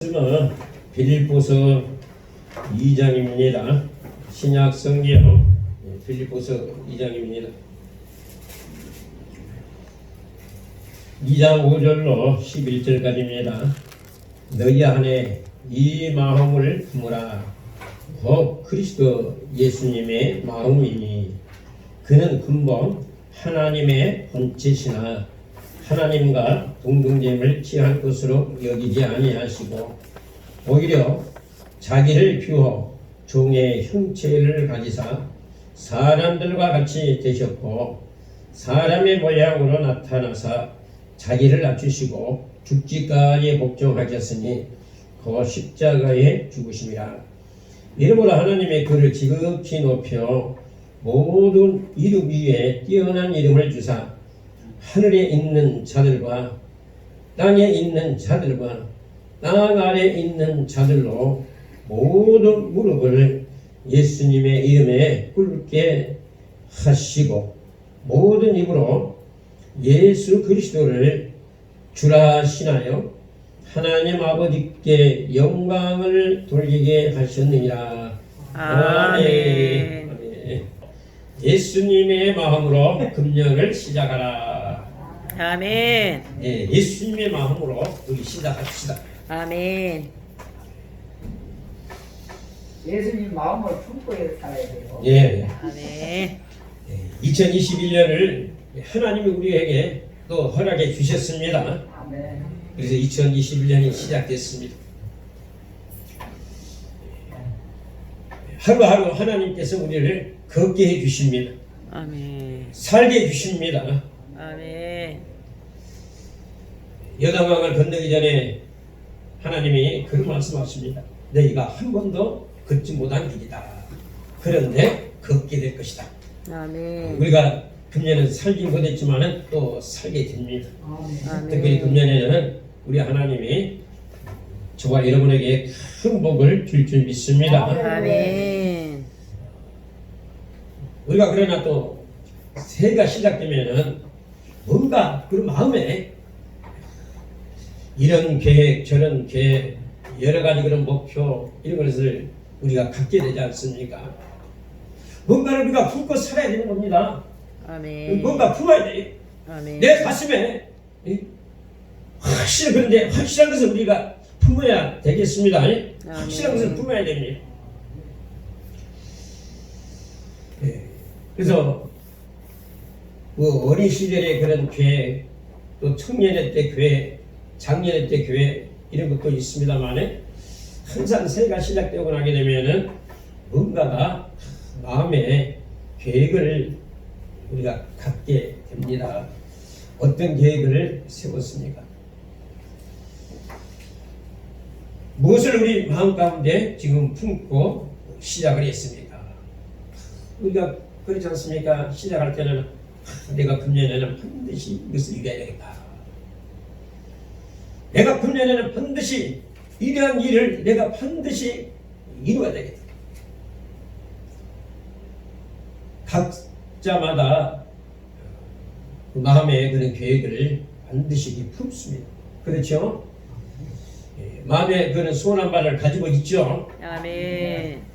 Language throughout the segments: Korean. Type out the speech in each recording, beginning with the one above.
말씀은 빌립보서 2장입니다. 신약 성경 빌립보서 2장입니다. 2장 5절로 11절까지입니다. 너희 안에 이 마음을 품으라. 곧 그리스도 예수님의 마음이니 그는 근본 하나님의 본체시나 하나님과 동등됨을 취할 것으로 여기지 아니하시고 오히려 자기를 비워 종의 형체를 가지사 사람들과 같이 되셨고 사람의 모양으로 나타나사 자기를 낮추시고 죽기까지 복종하셨으니 그 십자가에 죽으심이라. 이러므로 하나님의 그를 지극히 높여 모든 이름 위에 뛰어난 이름을 주사 하늘에 있는 자들과 땅에 있는 자들과 땅 아래 있는 자들로 모든 무릎을 예수님의 이름에 꿇게 하시고 모든 입으로 예수 그리스도를 주라 신하여 하나님 아버지께 영광을 돌리게 하셨느니라. 아멘. 아멘. 예수님의 마음으로 금년을 시작하라. 아멘. 예, 예수님의 마음으로 우리 시작합시다. 아멘. 예수님 마음을 품고 살아야 돼요. 예. 아멘. 2021년을 하나님이 우리에게 또 허락해 주셨습니다. 아멘. 그래서 2021년이 시작됐습니다. 하루하루 하나님께서 우리를 걷게 해 주십니다. 아멘. 살게 해 주십니다. 아멘. 여당강을 건너기 전에 하나님이 그런 말씀하십니다. 너희가 한 번도 걷지 못한 길이다. 그런데 걷게 될 것이다. 아멘. 우리가 금년은 살긴 못했지만 또 살게 됩니다. 아멘. 특별히 금년에는 우리 하나님이 저와 여러분에게 큰 복을 줄 줄 믿습니다. 아멘. 우리가 그러나 또 새해가 시작되면은 뭔가 그 마음에 이런 계획 저런 계획 여러 가지 그런 목표 이런 것을 우리가 갖게 되지 않습니까? 뭔가를 우리가 품고 살아야 되는 겁니다. 아멘. 뭔가 품어야 돼. 아멘. 내 가슴에 그런데 확실한 것을 우리가 품어야 되겠습니다. 확실한 것을 품어야 됩니다. 그래서 그 어린 시절의 그런 계획, 또 청년의 때 계획, 작년의 때 계획 이런 것도 있습니다만 항상 새해가 시작되고 나게 되면은 뭔가가 마음에 계획을 우리가 갖게 됩니다. 어떤 계획을 세웠습니까? 무엇을 우리 마음 가운데 지금 품고 시작을 했습니까? 우리가 그렇지 않습니까? 시작할 때는 내가 금년에는 반드시 이것을 이겨야 되겠다. 내가 금년에는 반드시 이러한 일을 내가 반드시 이루어야 되겠다. 각자마다 그 마음의 그런 계획을 반드시 품습니다. 그렇죠? 마음에 그런 소원한 바를 가지고 있죠. 아멘.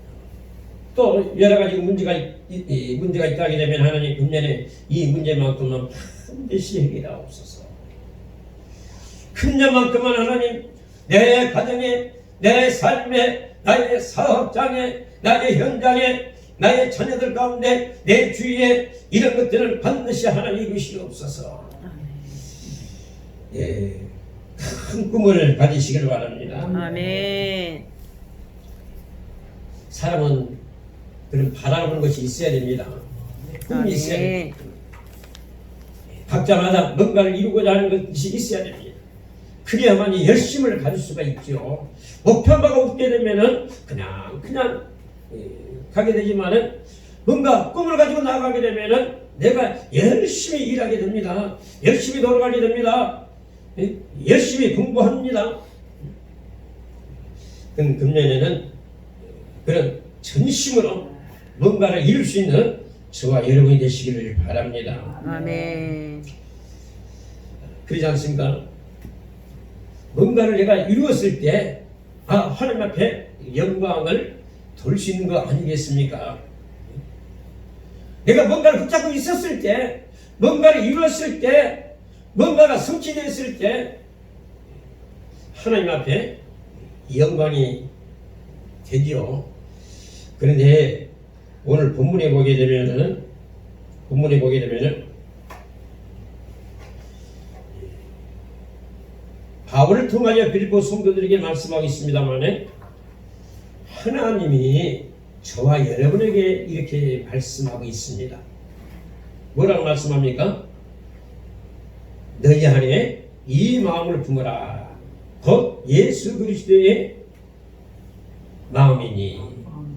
또 여러 가지 문제가 있다 하게 되면 하나님 금년에 이 문제만큼은 반드시 해결하옵소서. 금년만큼은 하나님 내 가정에 내 삶에 나의 사업장에 나의 현장에 나의 자녀들 가운데 내 주위에 이런 것들을 반드시 하나님 이루시옵소서. 예, 큰 꿈을 가지시길 바랍니다. 아멘. 사람은 그런 바라보는 것이 있어야 됩니다. 꿈이 있어야 됩니다. 각자마다 뭔가를 이루고자 하는 것이 있어야 됩니다. 그래야만이 열심을 가질 수가 있죠. 목표한 바가 없게 되면은 그냥 가게 되지만은 뭔가 꿈을 가지고 나가게 되면은 내가 열심히 일하게 됩니다. 열심히 돌아가게 됩니다. 열심히 공부합니다. 금년에는 그런 전심으로 뭔가를 이룰 수 있는 저와 여러분이 되시기를 바랍니다. 아멘. 그러지 않습니까? 뭔가를 내가 이루었을 때 하나님 앞에 영광을 돌 수 있는 거 아니겠습니까? 내가 뭔가를 붙잡고 있었을 때, 뭔가를 이루었을 때, 뭔가가 성취됐을 때 하나님 앞에 영광이 되죠. 그런데 오늘 본문에 보게 되면은 바울을 통하여 빌립보 성도들에게 말씀하고 있습니다만 하나님이 저와 여러분에게 이렇게 말씀하고 있습니다. 뭐라고 말씀합니까? 너희 안에 이 마음을 품어라. 곧 예수 그리스도의 마음이니,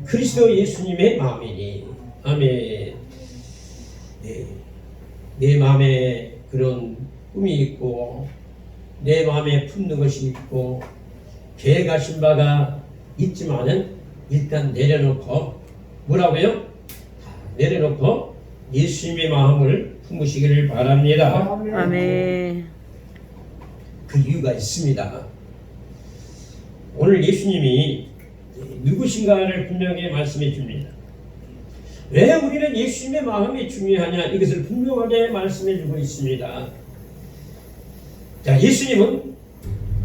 그리스도 예수님의 마음이니. 아멘. 내 마음에 그런 꿈이 있고 내 마음에 품는 것이 있고 계획하신 바가 있지만은 일단 내려놓고 뭐라고요? 내려놓고 예수님의 마음을 품으시기를 바랍니다. 아멘. 그 이유가 있습니다. 오늘 예수님이 누구신가를 분명히 말씀해 줍니다. 왜 우리는 예수님의 마음이 중요하냐, 이것을 분명하게 말씀해 주고 있습니다. 자, 예수님은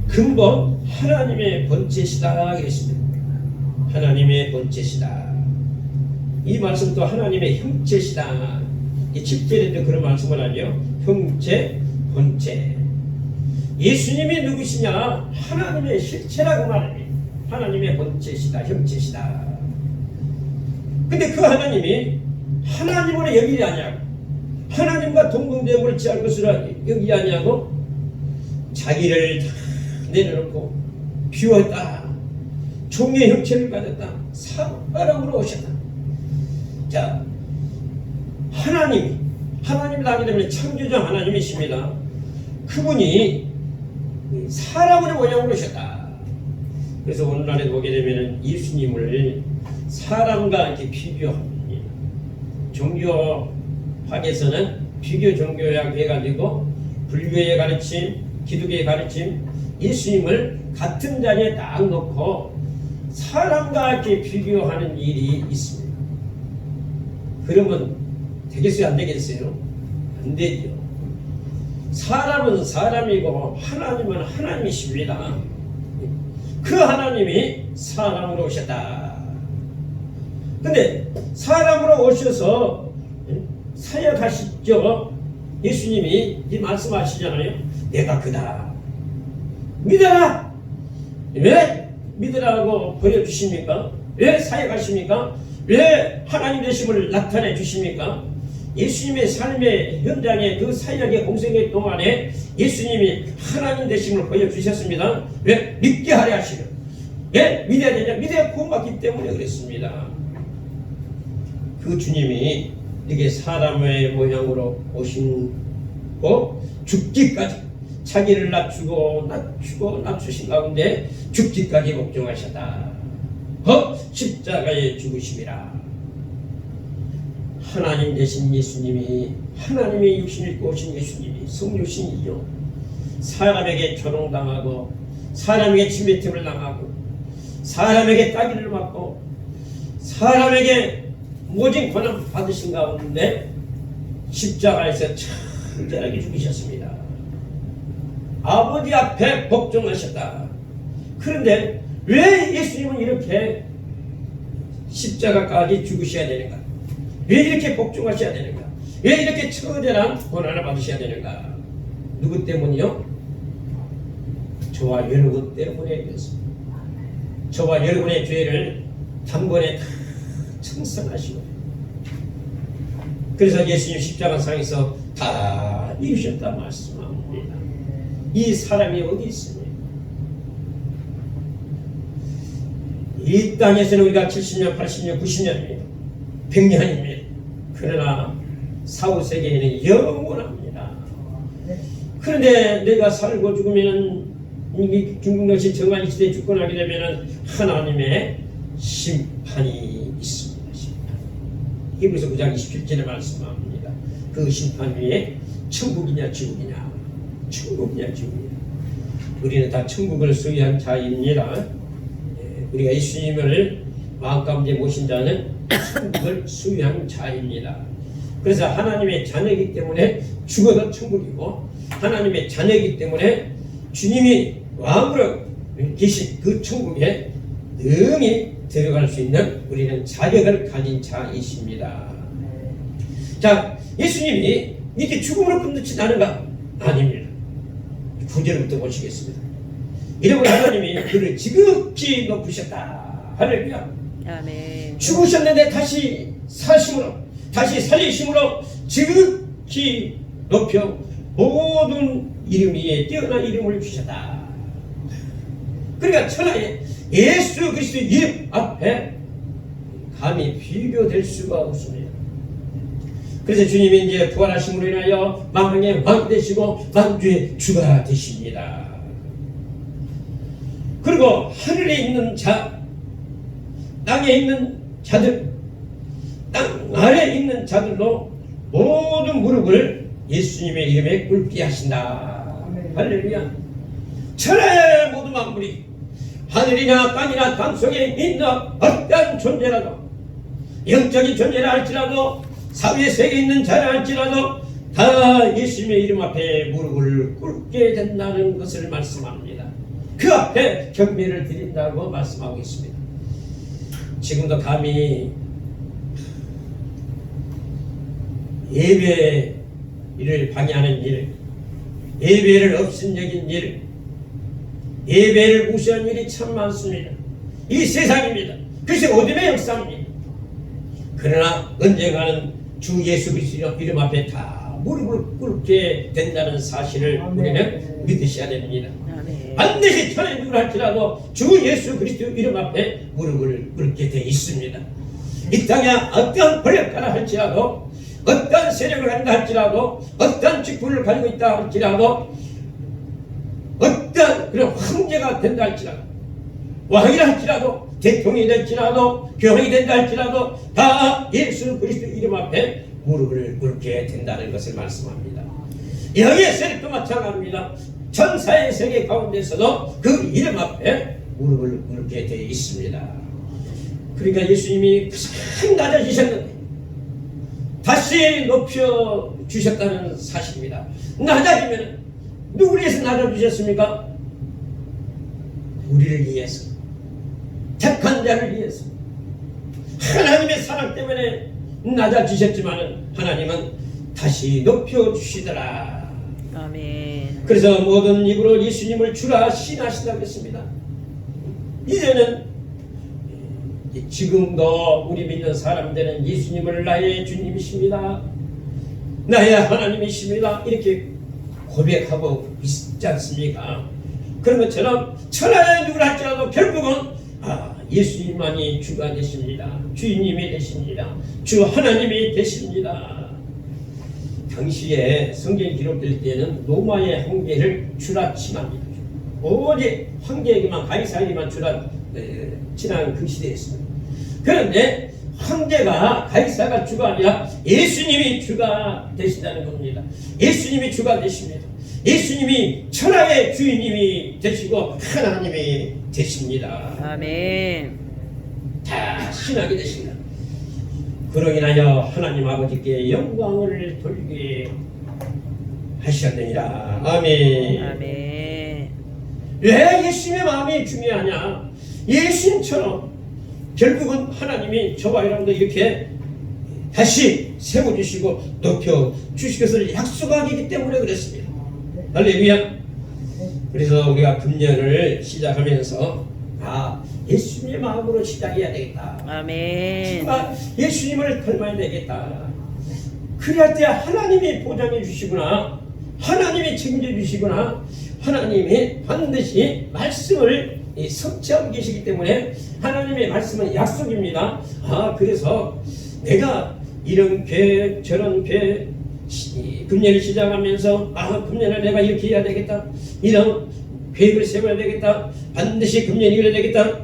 근본 하나님의 본체시다 그랬습니다. 하나님의 본체시다. 이 말씀도 하나님의 형체시다. 이 10절에도 그런 말씀을 하죠. 형체, 본체. 예수님이 누구시냐? 하나님의 실체라고 말합니다. 하나님의 본체시다, 형체시다. 근데 그 하나님이 하나님으로 여기지 아니하고 하나님과 동등됨을 취할 것으로 여기지 아니하고 자기를 다 내려놓고 비웠다. 종의 형체를 가졌다. 사람으로 오셨다. 자, 하나님을 알게 되면 창조자 하나님이십니다. 그분이 사람의 모양으로 오셨다. 그래서 오늘날에 보게 되면 예수님을 사람과 이렇게 비교합니다. 종교학에서는 비교 종교학 해가지고 불교의 가르침, 기독교의 가르침, 예수님을 같은 자리에 딱 놓고 사람과 이렇게 비교하는 일이 있습니다. 그러면 되겠어요? 안 되겠어요? 안 되죠. 사람은 사람이고 하나님은 하나님이십니다. 그 하나님이 사람으로 오셨다. 근데 사람으로 오셔서 사역하시죠. 예수님이 이 말씀하시잖아요. 내가 그다. 믿어라. 왜 믿으라고 보여주십니까? 왜 사역하십니까? 왜 하나님 되심을 나타내 주십니까? 예수님의 삶의 현장에 그 사역의 공생의 동안에 예수님이 하나님 되심을 보여주셨습니다. 왜? 믿게 하려 하시려. 왜 믿어야 되냐? 믿어야 구원받기 때문에 그랬습니다. 그 주님이 이게 사람의 모양으로 오시고 죽기까지 자기를 낮추신 가운데 죽기까지 복종하셨다. 십자가에 죽으심이라. 하나님 되신 예수님이, 하나님의 육신을 입고 오신 예수님이 성육신이죠. 사람에게 조롱당하고 사람에게 침뱉음을 당하고 사람에게 따귀를 맞고 사람에게 모진 고난 받으신 가운데 십자가에서 천대하게 죽으셨습니다. 아버지 앞에 복종하셨다. 그런데 왜 예수님은 이렇게 십자가까지 죽으셔야 되는가? 왜 이렇게 복종하셔야 되는가? 왜 이렇게 처절한 고난을 받으셔야 되는가? 누구 때문이요? 저와 여러분 때문에 그렇습니다. 저와 여러분의 죄를 단번에 다 청산하시고, 그래서 예수님 십자가상에서 다 이루셨다 말씀합니다. 이 사람이 어디 있습니까? 이 땅에서는 우리가 70년, 80년, 90년입니다. 100년입니다. 그러나 사후세계에는 영원합니다. 그런데 내가 살고 죽으면 중국역시 정한 시대에 죽고 나게 되면 하나님의 심판이 있습니다. 심판. 히브리서 9장 27절에 말씀합니다. 그 심판 위에 천국이냐 지옥이냐, 천국이냐 지옥이냐. 우리는 다 천국을 소유한 자입니다. 우리가 예수님을 마음 가운데 모신 자는 천국을 수유한 자입니다. 그래서 하나님의 자녀이기 때문에 죽어도 천국이고, 하나님의 자녀이기 때문에 주님이 왕으로 계신 그 천국에 능히 들어갈 수 있는 우리는 자격을 가진 자이십니다. 자, 예수님이 이렇게 죽음으로 끝내지 않은가? 아닙니다. 9절부터 보시겠습니다. 이러므로 하나님이 그를 지극히 높으셨다. 할렐루야. 아멘. 죽으셨는데 다시 사심으로, 다시 살리심으로 지극히 높여 모든 이름 위에 뛰어난 이름을 주셨다. 그러니까 천하에 예수 그리스도의 이름 앞에 감히 비교될 수가 없습니다. 그래서 주님이 이제 부활하심으로 인하여 만왕의 왕이 되시고 만주의 주가 되십니다. 그리고 하늘에 있는 자, 땅에 있는 자들, 땅 아래에 있는 자들도 모든 무릎을 예수님의 이름에 꿇게 하신다. 할렐루야. 천하의 모든 만물이 하늘이나 땅이나 땅속에 있는 어떠한 존재라도, 영적인 존재라 할지라도, 사회 세계에 있는 자라 할지라도 다 예수님의 이름 앞에 무릎을 꿇게 된다는 것을 말씀합니다. 그 앞에 경배를 드린다고 말씀하고 있습니다. 지금도 감히 예배를 방해하는 일, 예배를 없앤여긴 일, 예배를 무시한 일이 참 많습니다. 이 세상입니다. 그것이 어둠의 역사입니다. 그러나 언젠가는 주 예수 그리스도 이름 앞에 다 무릎을 꿇게 된다는 사실을 우리는 믿으셔야 됩니다. 반드시 천하의 누구를 할지라도 주 예수 그리스도 이름 앞에 무릎을 꿇게 되어 있습니다. 이 땅에 어떠한 권력가라 할지라도, 어떠한 세력을 가진다 할지라도, 어떠한 직분을 가지고 있다 할지라도, 어떠한 그런 황제가 된다 할지라도, 왕이라 할지라도, 대통령이 될지라도, 교황이 된다 할지라도 다 예수 그리스도 이름 앞에 무릎을 꿇게 된다는 것을 말씀합니다. 영의 세력도 마찬가지입니다. 천사의 세계 가운데서도 그 이름 앞에 무릎을 꿇게 되어 있습니다. 그러니까 예수님이 가장 낮아지셨는데 다시 높여주셨다는 사실입니다. 낮아지면 누구를 위해서 낮아주셨습니까? 우리를 위해서, 택한 자를 위해서. 하나님의 사랑 때문에 낮아지셨지만 하나님은 다시 높여주시더라. 아멘. 그래서 모든 입으로 예수님을 주라 신하시다고 했습니다. 이제는 지금도 우리 믿는 사람들은 예수님을 나의 주님이십니다, 나의 하나님이십니다, 이렇게 고백하고 있지 않습니까? 그런 것처럼 천하의 누구를 할지라도 결국은 예수님만이 주가 되십니다. 주인님이 되십니다. 주 하나님이 되십니다. 당시에 성경이 기록될 때는 로마의 황제를 주라 칭합니다. 오직 황제에게만, 가이사에게만 주라 칭하는 그 시대였습니다. 그런데 황제가, 가이사가 주가 아니라 예수님이 주가 되신다는 겁니다. 예수님이 주가 되십니다. 예수님이 천하의 주인님이 되시고 하나님이 되십니다. 아멘. 다 신하게 되십니다. 그로 인하여 하나님 아버지께 영광을 돌리게 하셨느니라. 아멘. 아멘. 왜 예수님의 마음이 중요하냐? 예수님처럼 결국은 하나님이 저와 여러분도 이렇게 다시 세워주시고 높여주실 것을 약속하기 때문에 그렇습니다. 할렐루야. 그래서 우리가 금년을 시작하면서 예수님의 마음으로 시작해야 되겠다. 아멘. 예수님을 닮아야 되겠다. 그럴 때 하나님이 보장해 주시구나, 하나님이 책임져 주시구나, 하나님이 반드시 말씀을 성취하고 계시기 때문에 하나님의 말씀은 약속입니다. 그래서 내가 이런 계획 저런 계획, 금년을 시작하면서 금년을 내가 이렇게 해야 되겠다, 이런 계획을 세워야 되겠다, 반드시 금년이 이래야 되겠다,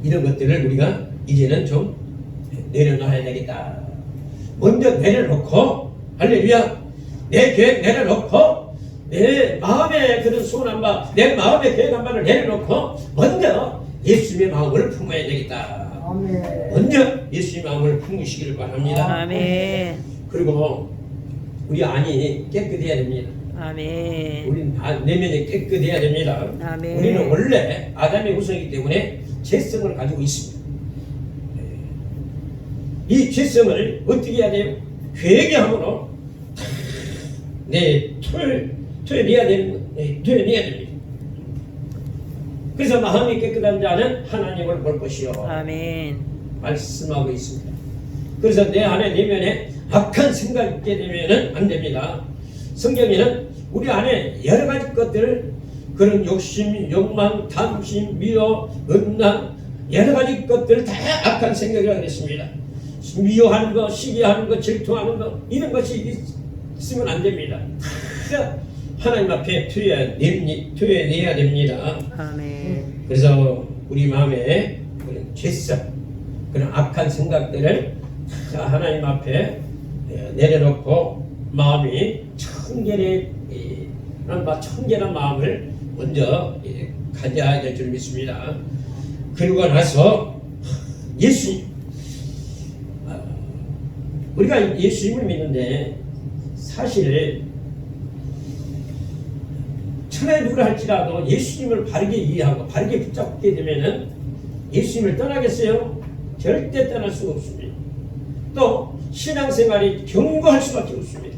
이런 것들을 우리가 이제는 좀 내려놔야 되겠다. 먼저 내려놓고, 할렐루야, 내 계획 내려놓고 내 마음에 그런 소원한 바, 내 마음에 계획한 바를 내려놓고 먼저 예수님의 마음을 품어야 되겠다. 아멘. 먼저 예수님의 마음을 품으시기를 바랍니다. 아멘. 그리고 우리 안이 깨끗해야 됩니다. 아멘. 우리 내면이 깨끗해야 됩니다. 아멘. 우리는 원래 아담의 후손이기 때문에 죄성을 가지고 있습니다. 이 죄성을 어떻게 해야 돼요? 회개함으로 토해내야 됩니다. 그래서 마음이 깨끗한 자는 하나님을 볼 것이요 아멘. 말씀하고 있습니다. 그래서 내 안에 내면에 악한 생각이 있게 되면 안 됩니다. 성경에는 우리 안에 여러 가지 것들을 그런 욕심, 욕망, 탐심, 미워, 음란 여러 가지 것들을 다 악한 생각이라고 했습니다. 미워하는 거, 시기하는 거, 질투하는 거 이런 것이 있으면 안 됩니다. 다 하나님 앞에 토해내야 됩니다. 아멘. 그래서 우리 마음에 그런 죄성, 그런 악한 생각들을 다 하나님 앞에 내려놓고 마음이 청결한 마음을 먼저 가져야 될 줄 믿습니다. 그러고 나서 예수님, 우리가 예수님을 믿는데 사실 천하의 누구를 할지라도 예수님을 바르게 이해하고 바르게 붙잡게 되면은 예수님을 떠나겠어요? 절대 떠날 수가 없습니다. 또 신앙생활이 견고할 수밖에 없습니다.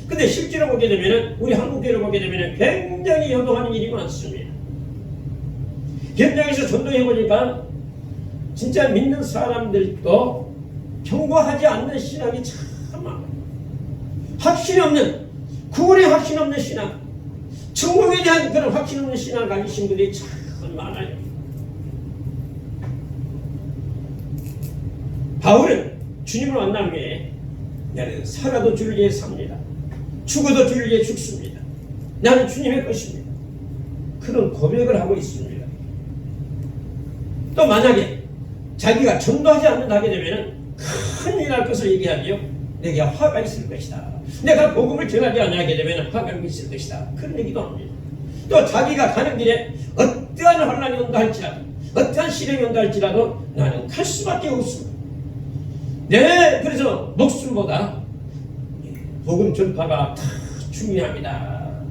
근데 실제로 보게 되면은 우리 한국교회를 보게 되면은 굉장히 요동하는 일이 많습니다. 현장에서 전도해 보니까 진짜 믿는 사람들도 견고하지 않는 신앙이 참 많아요. 확신이 없는, 구원의 확신 없는 신앙, 천국에 대한 그런 확신 없는 신앙을 가지신 분들이 참 많아요. 바울은 주님을 만난 후에 나는 살아도 주를 위해 삽니다. 죽어도 주를 위해 죽습니다. 나는 주님의 것입니다. 그런 고백을 하고 있습니다. 또 만약에 자기가 전도하지 않는다 하게 되면 큰일 날 것을 얘기하며 내게 화가 있을 것이다. 내가 복음을 전하지 않게 되면 화가 있을 것이다. 그런 얘기도 합니다. 또 자기가 가는 길에 어떠한 환난이 온다 할지라도 어떠한 시련이 온다 할지라도 나는 갈 수밖에 없습니다. 네, 그래서 목숨보다 복음 전파가 다 중요합니다.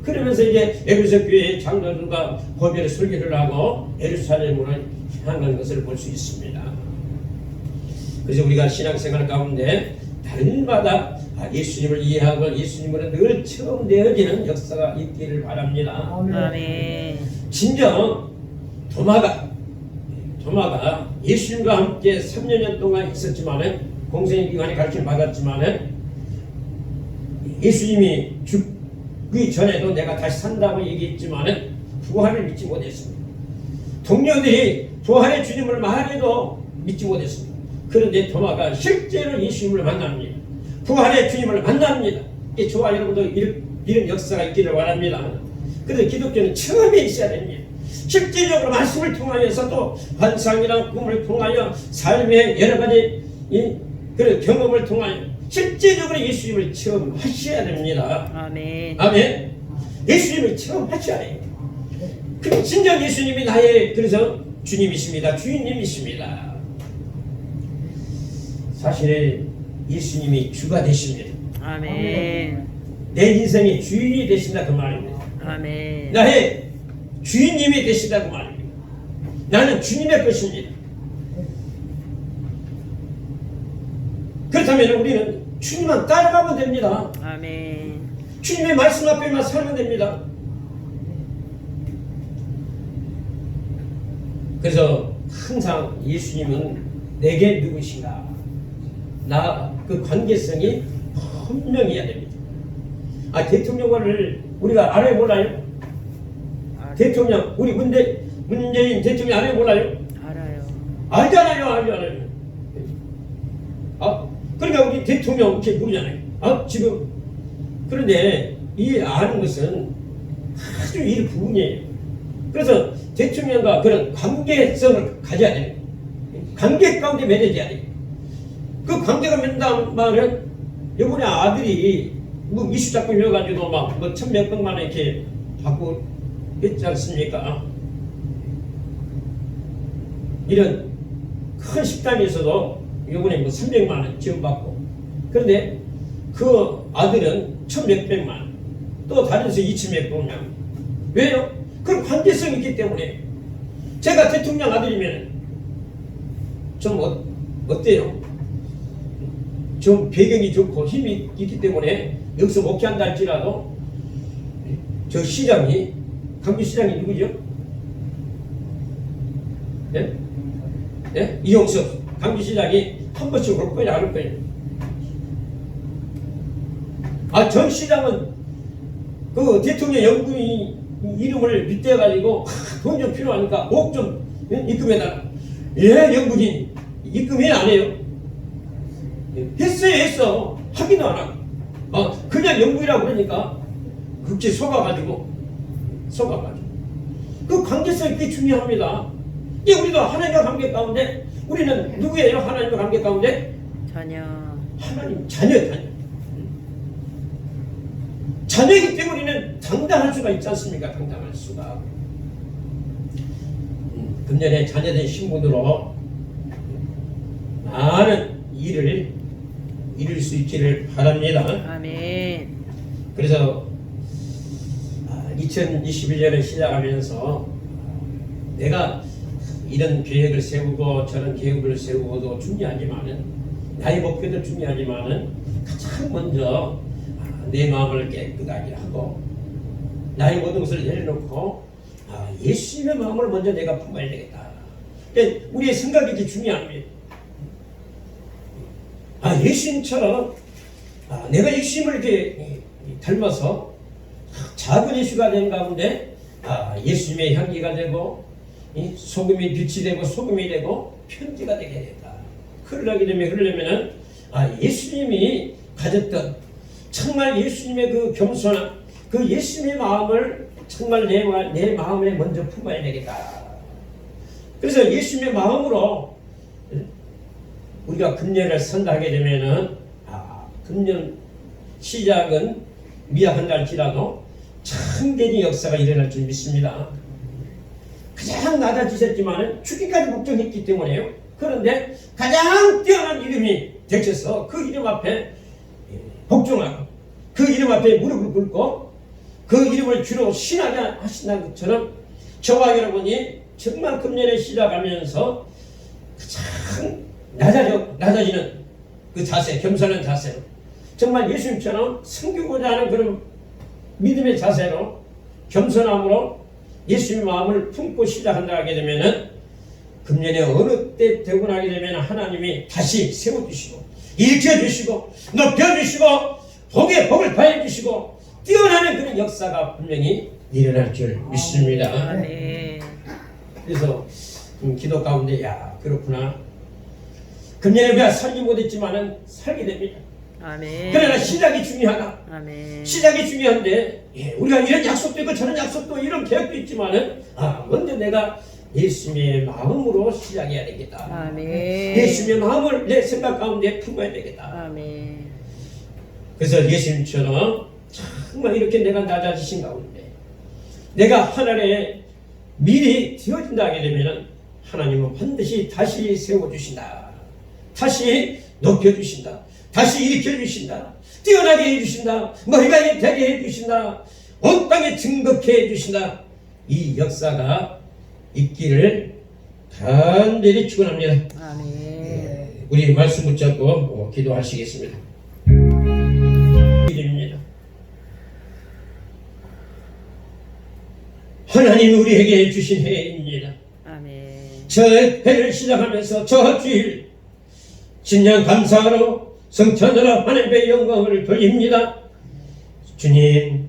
그러면서 이제 에베소 교회의 장로들과 고별의 설교를 하고 예루살렘으로 향하는 것을 볼 수 있습니다. 그래서 우리가 신앙생활 가운데 날마다 예수님을 이해하고 예수님으로 늘 처음 되어지는 역사가 있기를 바랍니다. 아멘. 진정 도마가 예수님과 함께 3년 동안 있었지만은 공생의 기간에 가르침을 받았지만은 예수님이 죽기 전에도 내가 다시 산다고 얘기했지만은 부활을 믿지 못했습니다. 동료들이 부활의 주님을 말해도 믿지 못했습니다. 그런데 도마가 실제로 예수님을 만납니다. 부활의 주님을 만납니다. 저와 여러분도 이런 역사가 있기를 바랍니다. 그래서 기독교는 처음에 있어야 됩니다. 실질적으로 말씀을 통하여서 또 환상이나 꿈을 통하여 삶의 여러 가지 그런 경험을 통하여 실제적으로 예수님을 처음 하셔야 됩니다. 아멘. 아멘. 예수님을 처음 하셔야 돼요. 그 진정 예수님이 나의 그래서 주님이십니다. 주인님이십니다. 사실 예수님이 주가 되십니다. 아멘. 내 인생의 주인이 되신다 그 말입니다. 아멘. 나의 주인님이 되시다고 말입니다. 나는 주님의 것입니다. 그렇다면 우리는 주님만 따라가면 됩니다. 아멘. 주님의 말씀 앞에만 살면 됩니다. 그래서 항상 예수님은 내게 누구신가? 그 관계성이 분명해야 됩니다. 대통령을 우리가 알아요 몰라요? 대통령 우리 문재인 대통령 알아요 몰라요? 알아요. 알잖아요. 그러니까 우리 대통령 이렇게 모르잖아요. 지금 그런데 이 아는 것은 아주 일부분이에요. 그래서 대통령과 그런 관계성을 가져야 돼요. 관계 가운데 맺어져야 돼요. 그 관계가 맺는다는 말은 이번에 아들이 뭐 미술작품이어가지고 막 뭐 천몇백만 원 이렇게 받고 했지 않습니까? 이런 큰 식당에서도 요번에 뭐 300만 원 지원받고, 그런데 그 아들은 1,100백만 원, 또 다른 데서 2,100만 원. 왜요? 그런 관계성이 있기 때문에. 제가 대통령 아들이면 좀 어때요? 좀 배경이 좋고 힘이 있기 때문에 여기서 목회한다 할지라도 저 시장이, 강주시장이 누구죠? 네? 네? 이용석 강주시장이 한 번씩 올 거냐 안 올 거냐. 아, 전 시장은 그 대통령 연구인 이름을 빗대가지고 돈 좀 필요하니까 목 좀 입금해달라. 예, 연구인 입금해 안 해요? 했어. 하기도 안 하고. 그냥 연구이라고 그러니까 극히 속아가지고. 그 관계성이 꽤 중요합니다. 우리도 하나님과 관계 가운데, 우리는 누구예요? 하나님과 관계 가운데? 자녀. 하나님 자녀. 자녀이기 때문에 우리는 당당할 수가 있지 않습니까? 당당할 수가. 금년에 자녀된 신분으로 많은 일을 이룰 수 있기를 바랍니다. 아멘. 그래서 2021년을 시작하면서 내가 이런 계획을 세우고 저런 계획을 세우고도 중요하지만은, 나의 목표도 중요하지만은, 가장 먼저 내 마음을 깨끗하게 하고 나의 모든 것을 내려놓고 예수님의 마음을 먼저 내가 품어야 되겠다. 그러니까 우리의 생각이 이렇게 중요합니다. 예수님처럼 내가 예수님을 이렇게 닮아서 작은 예수가 된 가운데 예수님의 향기가 되고 소금이 빛이 되고 소금이 되고 편지가 되게 된다. 그러려면 예수님이 가졌던 정말 예수님의 그 겸손한 그 예수님의 마음을 정말 내 마음에 먼저 품어야 되겠다. 그래서 예수님의 마음으로 우리가 금년을 선다하게 되면은 금년 시작은 미약한다 할지라도 참되는 역사가 일어날 줄 믿습니다. 가장 낮아지셨지만 죽기까지 걱정했기 때문에요. 그런데 가장 뛰어난 이름이 되셔서 그 이름 앞에 복종하고 그 이름 앞에 무릎을 꿇고 그 이름을 주로 신하게 하신다는 것처럼 저와 여러분이 정말 금년에 시작하면서 가장 낮아지는 그 자세, 겸손한 자세로 정말 예수님처럼 섬기고자 하는 그런 믿음의 자세로 겸손함으로 예수님의 마음을 품고 시작한다 하게 되면은 금년에 어느 때 되고 나게 되면 하나님이 다시 세워주시고 일으켜주시고 높여주시고 복에 복을 더해주시고 뛰어나는 그런 역사가 분명히 일어날 줄 믿습니다. 아멘. 그래서 기도 가운데 그렇구나. 금년에 우리가 살지 못했지만은 살게 됩니다. 아멘. 그러나 시작이 중요하다. 아멘. 시작이 중요한데 우리가 이런 약속도 있고 저런 약속도 이런 계획도 있지만은 먼저 내가 예수님의 마음으로 시작해야 되겠다. 아멘. 예수님의 마음을 내 생각 가운데 품어야 되겠다. 아멘. 그래서 예수님처럼 정말 이렇게 내가 낮아지신 가운데 내가 하나님의 미리 되어진다 하게 되면은 하나님은 반드시 다시 세워주신다. 다시 높여주신다. 다시 일으켜주신다. 뛰어나게 해주신다. 머리가 되게 해주신다. 온 땅에 증거케 해주신다. 이 역사가 있기를 간절히 축원합니다. 아멘. 우리 말씀 붙잡고 기도하시겠습니다. 기도입니다. 하나님 우리에게 주신 해입니다. 아멘. 저 해를 시작하면서 저 주일 신령 감사로 성천으로 하나님의 영광을 돌립니다. 주님,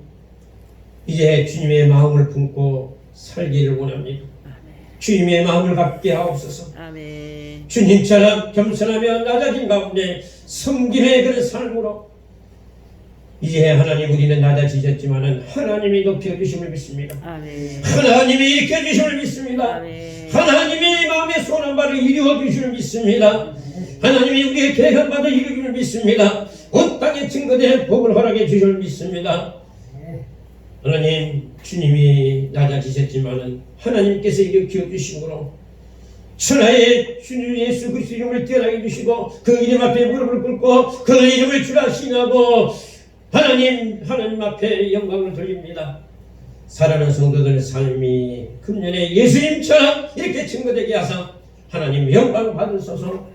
이제 주님의 마음을 품고 살기를 원합니다. 아멘. 주님의 마음을 갖게 하옵소서. 아멘. 주님처럼 겸손하며 낮아진 가운데 섬김의 그런 삶으로 이제 하나님 우리는 낮아지셨지만은 하나님이 높여주심을 믿습니다. 아멘. 하나님이 일으켜주심을 믿습니다. 아멘. 하나님이 마음의 소원한 바를 이루어주심을 믿습니다. 하나님이 우리의 계획한 바를 이루기를 믿습니다. 온 땅에 증거되는 복을 허락해 주심을 믿습니다. 하나님 주님이 낮아지셨지만은 하나님께서 일으켜 주심으로 천하의 주님 예수 그리스도 이름을 뛰어나게 주시고 그 이름 앞에 무릎을 꿇고 그 이름을 주라 시인하고 하나님 앞에 영광을 돌립니다. 사랑하는 성도들의 삶이 금년에 예수님처럼 이렇게 증거되게 하사 하나님 영광 받으소서.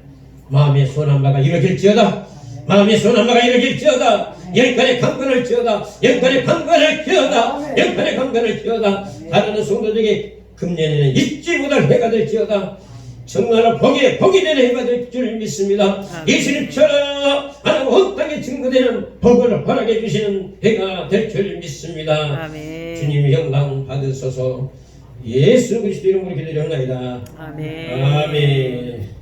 마음의 소원한 바가 이루어질지어다. 마음의 소원한 바가 이루어질지어다. 영간의 강건을 지어다. 영간의 강건을 지어다. 영간의 강건을 지어다. 사랑하는 성도들에게 금년에는 잊지 못할 해가 될지어다. 정말로 복이 되는 해가 될 줄 믿습니다. 예수님처럼 하나님 온 땅에 증거되는 복을 허락해 주시는 해가 될 줄 믿습니다. 아멘. 주님 영광 받으소서. 예수 그리스도 이름으로 기도드리옵나이다. 아멘. 아멘.